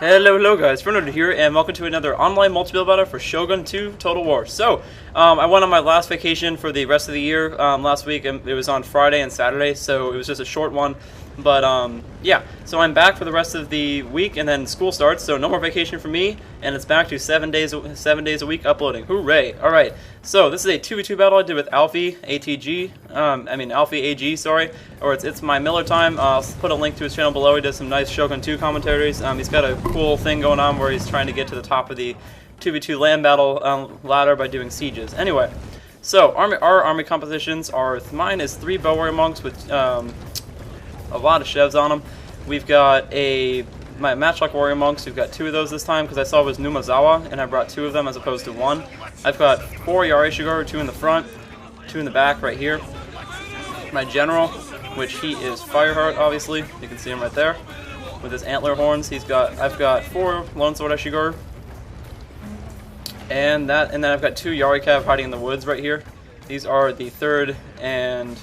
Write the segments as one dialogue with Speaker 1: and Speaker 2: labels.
Speaker 1: Hello guys, Fernando here, and welcome to another online multi-build battle for Shogun 2 Total War. So, I went on my last vacation for the rest of the year last week, and it was on Friday and Saturday, so it was just a short one. But, yeah, so I'm back for the rest of the week, and then school starts, so no more vacation for me, and it's back to 7 days a week uploading. Hooray! Alright, so this is a 2v2 battle I did with Alfie, Alfie AG, sorry, or it's my Miller time. I'll put a link to his channel below. He does some nice Shogun 2 commentaries. He's got a cool thing going on where he's trying to get to the top of the 2v2 land battle ladder by doing sieges. Anyway, so our army compositions are, mine is 3 bow warrior monks with a lot of chevs on them. We've got my matchlock warrior monks. We've got 2 of those this time because I saw it was Numazawa and I brought 2 of them as opposed to 1. I've got 4 Yari Shigaru, 2 in the front, 2 in the back right here. My general, which he is Fireheart, obviously. You can see him right there with his antler horns. I've got 4 Lone Sword Ashigaru, and then I've got 2 Yari Cav hiding in the woods right here. These are the 3rd and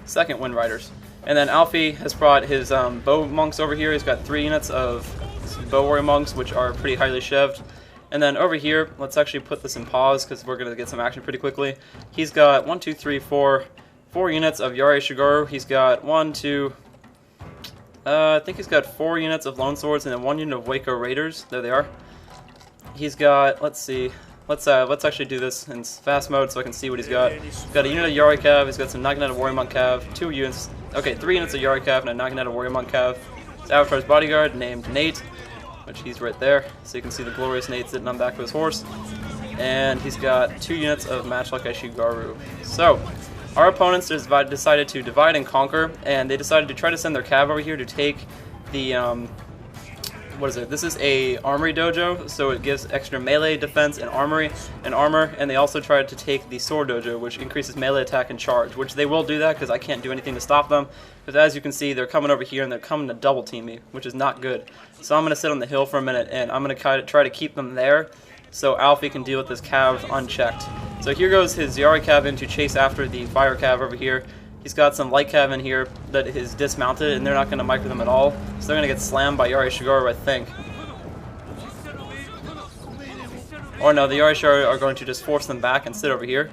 Speaker 1: 2nd Wind Riders. And then Alfie has brought his bow monks over here. He's got 3 units of bow warrior monks, which are pretty highly cheved. And then over here, let's actually put this in pause because we're going to get some action pretty quickly. He's got 4 units of Yari Shigaru. He's got I think he's got 4 units of Lone Swords and then 1 unit of Waco Raiders. There they are. He's got, let's see, let's actually do this in fast mode so I can see what he's got. He's got a unit of Yari Cav. He's got some Naginata Warrior Monk Cav. 3 units of Yari Cav and a Naginata Warrior Monk Cav. His Avatar's bodyguard named Nate, which he's right there. So you can see the glorious Nate sitting on the back of his horse. And he's got 2 units of Matchlock Ashigaru. So, our opponents decided to divide and conquer, and they decided to try to send their cav over here to take the, what is it? This is a armory dojo, so it gives extra melee defense and armor, and they also tried to take the sword dojo, which increases melee attack and charge, which they will do that because I can't do anything to stop them, because as you can see, they're coming over here and they're coming to double team me, which is not good. So I'm going to sit on the hill for a minute, and I'm going to try to keep them there, so Alfie can deal with this cav unchecked. So here goes his Yari Cav in to chase after the Fire Cav over here. He's got some Light Cav in here that is dismounted, and they're not going to micro them at all. So they're going to get slammed by Yari Shigaru, I think. Or no, the Yari Shigaru are going to just force them back and sit over here.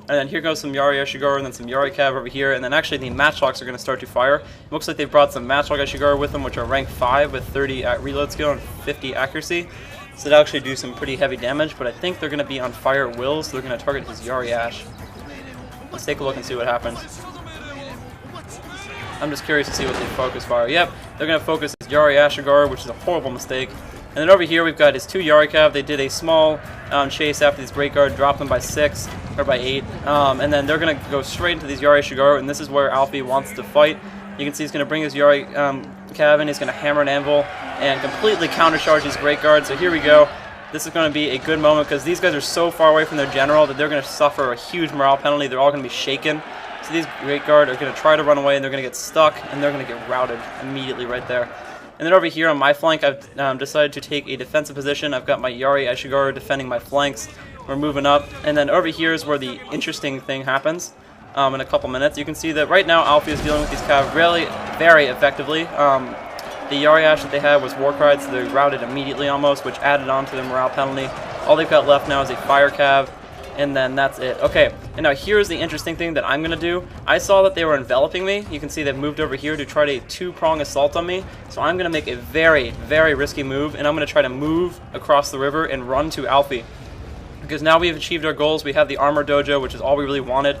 Speaker 1: And then here goes some Yari Ashigaru and then some Yari Cav over here. And then actually the Matchlocks are going to start to fire. It looks like they brought some Matchlock Ashigaru with them, which are rank 5 with 30 reload skill and 50 accuracy. So they'll actually do some pretty heavy damage, but I think they're going to be on fire at will, so they're going to target his Yari Ash. Let's take a look and see what happens. I'm just curious to see what they focus fire. Yep, they're going to focus his Yari Ashigaru, which is a horrible mistake. And then over here we've got his 2 Yari Cav. They did a small chase after these Great Guard, dropped them by 6, or by 8. And then they're going to go straight into these Yari Ashigaru, and this is where Alfie wants to fight. You can see he's going to bring his Yari Cav in, he's going to hammer an anvil and completely countercharge these Great Guards. So here we go. This is going to be a good moment because these guys are so far away from their general that they're going to suffer a huge morale penalty. They're all going to be shaken. So these Great Guard are going to try to run away and they're going to get stuck and they're going to get routed immediately right there. And then over here on my flank, I've decided to take a defensive position. I've got my Yari Ashigaru defending my flanks. We're moving up. And then over here is where the interesting thing happens. In a couple minutes. You can see that right now Alfie is dealing with these cav really very effectively. The Yari Ash that they had was Warcry, so they routed immediately almost, which added on to the morale penalty. All they've got left now is a Fire Cav, and then that's it. Okay, and now here's the interesting thing that I'm going to do. I saw that they were enveloping me. You can see they've moved over here to try to 2-prong assault on me. So I'm going to make a very, very risky move, and I'm going to try to move across the river and run to Alfie. Because now we've achieved our goals. We have the Armor Dojo, which is all we really wanted.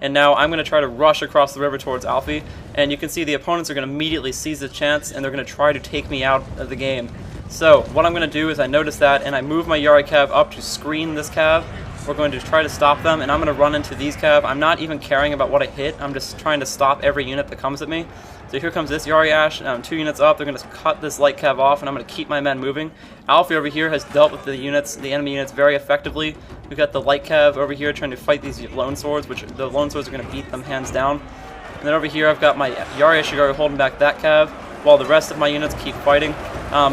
Speaker 1: And now I'm going to try to rush across the river towards Alfie, and you can see the opponents are going to immediately seize the chance, and they're going to try to take me out of the game. So what I'm going to do is I notice that, and I move my Yari Cav up to screen this Cav. We're going to try to stop them, and I'm going to run into these Cav. I'm not even caring about what I hit. I'm just trying to stop every unit that comes at me. So here comes this Yari Ash, 2 units up. They're going to cut this Light Cav off, and I'm going to keep my men moving. Alfie over here has dealt with the enemy units very effectively. We've got the Light Cav over here trying to fight these Lone Swords, which the Lone Swords are going to beat them hands down. And then over here I've got my Yari Ashigaru holding back that Cav, while the rest of my units keep fighting.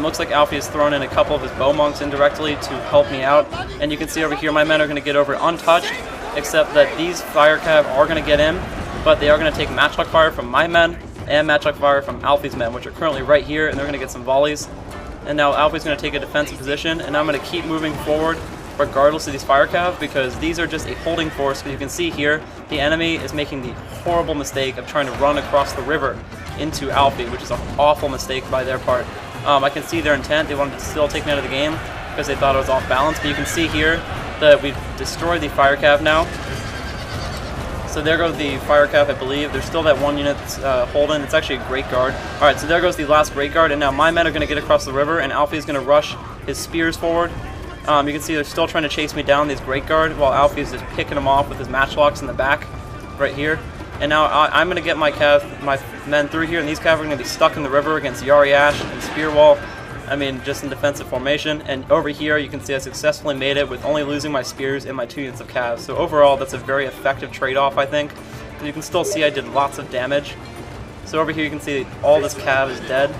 Speaker 1: Looks like Alfie has thrown in a couple of his bow monks indirectly to help me out. And you can see over here my men are going to get over untouched, except that these Fire Cav are going to get in, but they are going to take matchlock fire from my men and matchlock fire from Alfie's men, which are currently right here, and they're going to get some volleys. And now Alfie's going to take a defensive position, and I'm going to keep moving forward regardless of these fire cav, because these are just a holding force. Because you can see here, the enemy is making the horrible mistake of trying to run across the river into Alfie, which is an awful mistake by their part. I can see their intent. They wanted to still take me out of the game because they thought I was off balance, but you can see here that we've destroyed the fire cav now. So there goes the fire cav, I believe. There's still that one unit holding. It's actually a great guard. Alright, so there goes the last great guard, and now my men are going to get across the river, and Alfie is going to rush his spears forward. You can see they're still trying to chase me down, these great guard, while Alfie is just picking them off with his matchlocks in the back, right here. And now I'm going to get my men through here, and these cav are going to be stuck in the river against Yari Ash and Spear Wall. I mean, just in defensive formation. And over here, you can see I successfully made it with only losing my spears and my 2 units of calves. So overall, that's a very effective trade-off, I think. You can still see I did lots of damage. So over here, you can see all this cav is dead.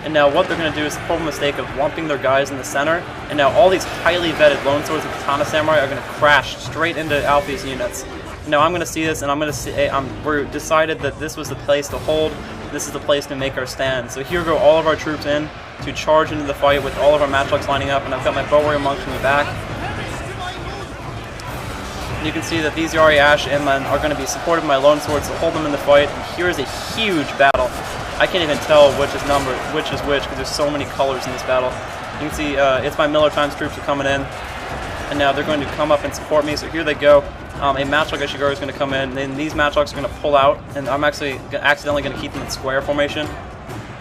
Speaker 1: And now what they're going to do is the horrible mistake of lumping their guys in the center. And now all these highly vetted Lone Swords and Katana Samurai are going to crash straight into Alfie's units. Now I'm going to see this, and I'm going to see. We're decided that this was the place to hold. This is the place to make our stand. So here go all of our troops in to charge into the fight with all of our matchlocks lining up, and I've got my bow warrior monks from the back. And you can see that these Yari Ash and men are going to be supported by my Lone Swords to hold them in the fight. And here is a huge battle. I can't even tell which is numbered, which is which, because there's so many colors in this battle. You can see it's my Miller Times troops are coming in, and now they're going to come up and support me. So here they go. A matchlock Ashigaru is going to come in, and then these matchlocks are going to pull out, and I'm actually accidentally going to keep them in square formation.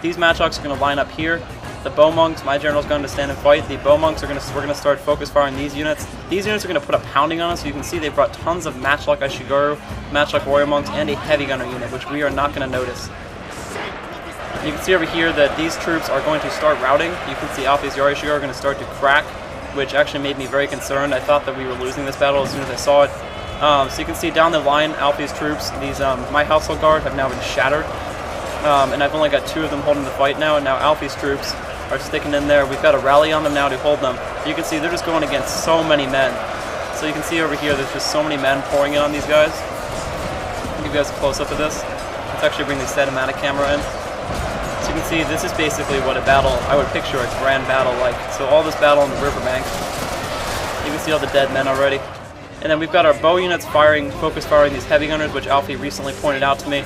Speaker 1: These matchlocks are going to line up here. The bow monks, my general's going to stand and fight. The bow monks we're going to start focus firing these units. These units are going to put a pounding on us. So you can see they brought tons of matchlock Ashigaru, matchlock warrior monks, and a heavy gunner unit, which we are not going to notice. You can see over here that these troops are going to start routing. You can see Alfie's Yari Ashigaru are going to start to crack, which actually made me very concerned. I thought that we were losing this battle as soon as I saw it. So you can see down the line, Alfie's troops, these my household guard have now been shattered, and I've only got 2 of them holding the fight now, and now Alfie's troops are sticking in there. We've got a rally on them now to hold them. You can see they're just going against so many men. So you can see over here, there's just so many men pouring in on these guys. I'll give you guys a close-up of this. Let's actually bring the cinematic camera in. So you can see this is basically what a battle, I would picture a grand battle like. So all this battle on the riverbank. You can see all the dead men already. And then we've got our bow units focus firing these heavy gunners, which Alfie recently pointed out to me.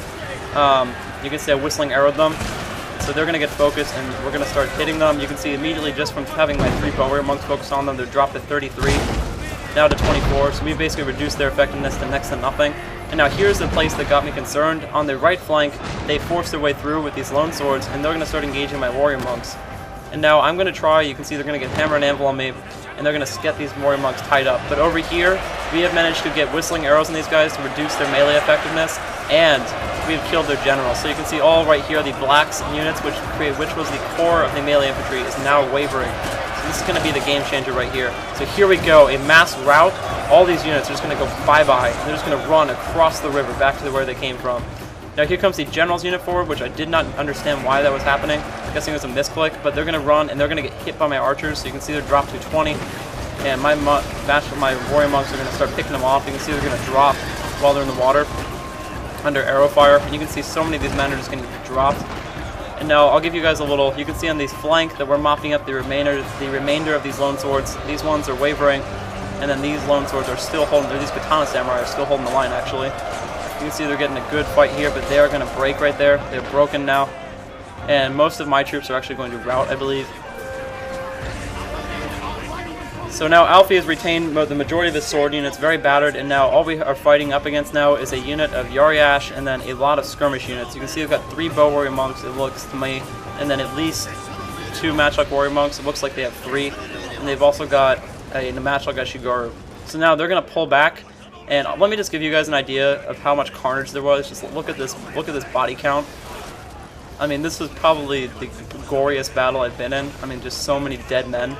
Speaker 1: You can see I whistling arrowed them. So they're going to get focused, and we're going to start hitting them. You can see immediately just from having my 3 bow warrior monks focused on them, they're dropped to 33, now to 24. So we basically reduced their effectiveness to next to nothing. And now here's the place that got me concerned. On the right flank, they forced their way through with these Lone Swords, and they're going to start engaging my warrior monks. And now I'm going to try, you can see they're going to get hammer and anvil on me, and they're going to get these warrior monks tied up. But over here, we have managed to get whistling arrows on these guys to reduce their melee effectiveness, and we've killed their general. So you can see all right here, the blacks units, which was the core of the melee infantry, is now wavering. So this is going to be the game changer right here. So here we go, a mass rout. All these units are just going to go bye-bye, and they're just going to run across the river back to where they came from. Now here comes the general's unit forward, which I did not understand why that was happening. I'm guessing it was a misclick, but they're going to run, and they're going to get hit by my archers. So you can see they're dropped to 20, and my warrior monks are going to start picking them off. You can see they're going to drop while they're in the water under arrow fire, and you can see so many of these men are just going to get dropped. And now I'll give you guys a little, you can see on these flank that we're mopping up the remainder of these Lone Swords. These ones are wavering, and then these Lone Swords are still holding, these Katana Samurai are still holding the line actually. You can see they're getting a good fight here, but they are going to break right there. They're broken now. And most of my troops are actually going to rout, I believe. So now Alfie has retained the majority of his sword units, very battered, and now all we are fighting up against now is a unit of Yari Ash and then a lot of skirmish units. You can see we've got 3 bow warrior monks, it looks to me, and then at least 2 matchlock warrior monks. It looks like they have 3. And they've also got a matchlock Ashigaru. So now they're going to pull back. And let me just give you guys an idea of how much carnage there was. Just look at this body count. I mean, this was probably the goriest battle I've been in. I mean, just so many dead men,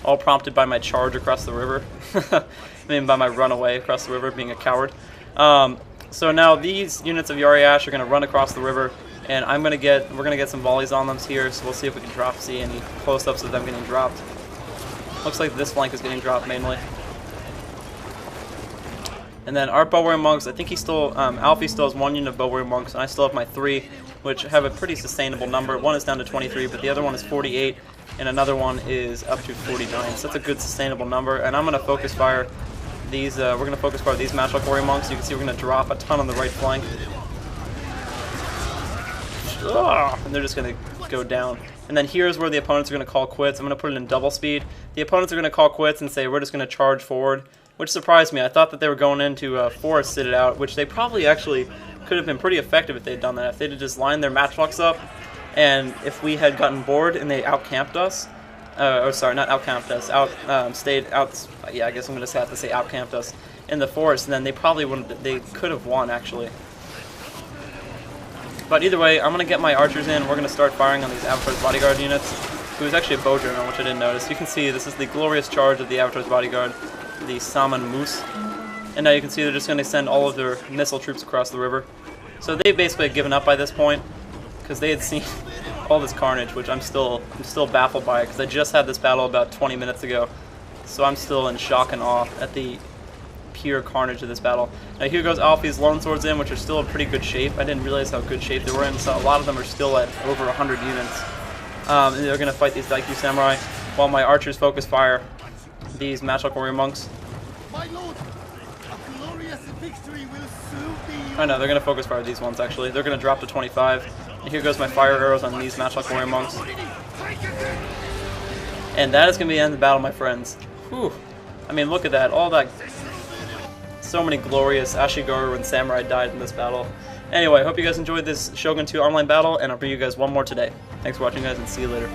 Speaker 1: all prompted by my charge across the river. I mean, by my runaway across the river, being a coward. So now these units of Yari Ash are going to run across the river, and we're going to get some volleys on them here. So we'll see if we can see any close-ups of them getting dropped. Looks like this flank is getting dropped mainly. And then our bow warrior monks, I think Alfie still has 1 unit of bow warrior monks, and I still have my 3. which have a pretty sustainable number. One is down to 23, but the other one is 48, and another one is up to 49. So that's a good sustainable number. And I'm going to focus fire these. We're going to focus fire these Matchlock Warrior Monks. You can see we're going to drop a ton on the right flank. And they're just going to go down. And then here's where the opponents are going to call quits. I'm going to put it in double speed. The opponents are going to call quits and say we're just going to charge forward, which surprised me. I thought that they were going into forest sit it out, which they probably actually could have been pretty effective if they'd done that. If they'd just lined their matchlocks up, and if we had gotten bored and they outcamped us, or sorry, not outcamped us, stayed out. Yeah, I guess I'm going to have to say outcamped us in the forest, and then they probably wouldn't. They could have won actually. But either way, I'm going to get my archers in. We're going to start firing on these Avatar's Bodyguard units. It was actually a bow journal, which I didn't notice. You can see this is the glorious charge of the Avatar's Bodyguard, the Saman Moose. And now you can see they're just going to send all of their missile troops across the river. So they basically had given up by this point, because they had seen all this carnage, which I'm still baffled by, because I just had this battle about 20 minutes ago. So I'm still in shock and awe at the pure carnage of this battle. Now here goes Alfie's Lone Swords in, which are still in pretty good shape. I didn't realize how good shape they were in, so a lot of them are still at over 100 units. And they're going to fight these Daikyu Samurai, while my archers focus fire these Matchlock Warrior Monks.
Speaker 2: My lord, a glorious victory will soon be.
Speaker 1: I know, they're going to focus fire these ones actually. They're going to drop to 25. And here goes my fire arrows on these Matchlock Warrior Monks. And that is going to be the end of the battle, my friends. Whew. I mean, look at that. All that. So many glorious Ashigaru and Samurai died in this battle. Anyway, I hope you guys enjoyed this Shogun 2 online battle, and I'll bring you guys one more today. Thanks for watching, guys, and see you later.